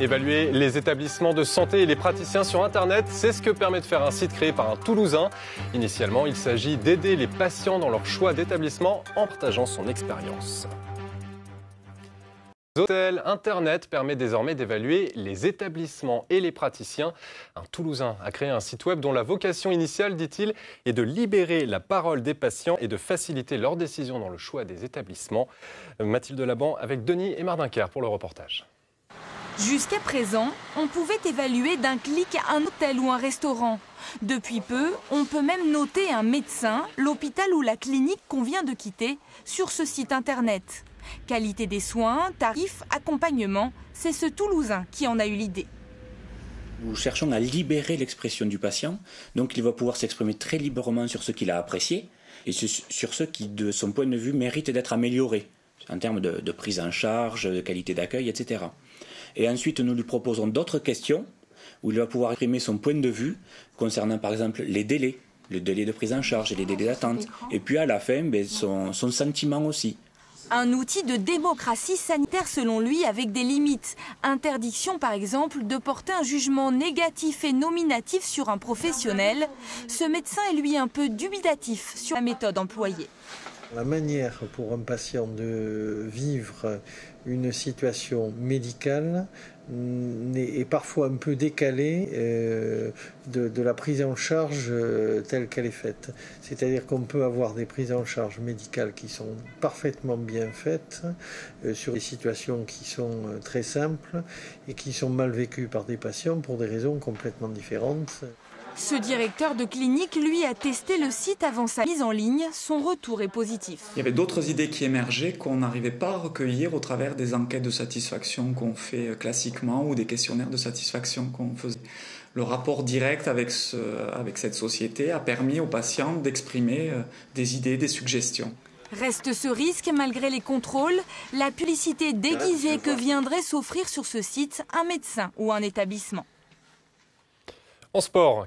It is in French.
Évaluer les établissements de santé et les praticiens sur Internet, c'est ce que permet de faire un site créé par un Toulousain. Initialement, il s'agit d'aider les patients dans leur choix d'établissement en partageant son expérience. Hôtel Internet permet désormais d'évaluer les établissements et les praticiens. Un Toulousain a créé un site web dont la vocation initiale, dit-il, est de libérer la parole des patients et de faciliter leurs décisions dans le choix des établissements. Mathilde Laban avec Denis et Mardinker pour le reportage. Jusqu'à présent, on pouvait évaluer d'un clic un hôtel ou un restaurant. Depuis peu, on peut même noter un médecin, l'hôpital ou la clinique qu'on vient de quitter sur ce site internet. Qualité des soins, tarifs, accompagnement, c'est ce Toulousain qui en a eu l'idée. Nous cherchons à libérer l'expression du patient, donc il va pouvoir s'exprimer très librement sur ce qu'il a apprécié et sur ce qui, de son point de vue, mérite d'être amélioré en termes de prise en charge, de qualité d'accueil, etc. Et ensuite, nous lui proposons d'autres questions où il va pouvoir exprimer son point de vue concernant par exemple les délais, le délai de prise en charge et les délais d'attente. Et puis à la fin, son sentiment aussi. Un outil de démocratie sanitaire selon lui avec des limites. Interdiction par exemple de porter un jugement négatif et nominatif sur un professionnel. Ce médecin est lui un peu dubitatif sur la méthode employée. La manière pour un patient de vivre une situation médicale est parfois un peu décalée de la prise en charge telle qu'elle est faite. C'est-à-dire qu'on peut avoir des prises en charge médicales qui sont parfaitement bien faites sur des situations qui sont très simples et qui sont mal vécues par des patients pour des raisons complètement différentes. Ce directeur de clinique, lui, a testé le site avant sa mise en ligne. Son retour est positif. Il y avait d'autres idées qui émergeaient qu'on n'arrivait pas à recueillir au travers des enquêtes de satisfaction qu'on fait classiquement ou des questionnaires de satisfaction qu'on faisait. Le rapport direct avec cette société a permis aux patients d'exprimer des idées, des suggestions. Reste ce risque malgré les contrôles, la publicité déguisée que viendrait s'offrir sur ce site un médecin ou un établissement. En sport,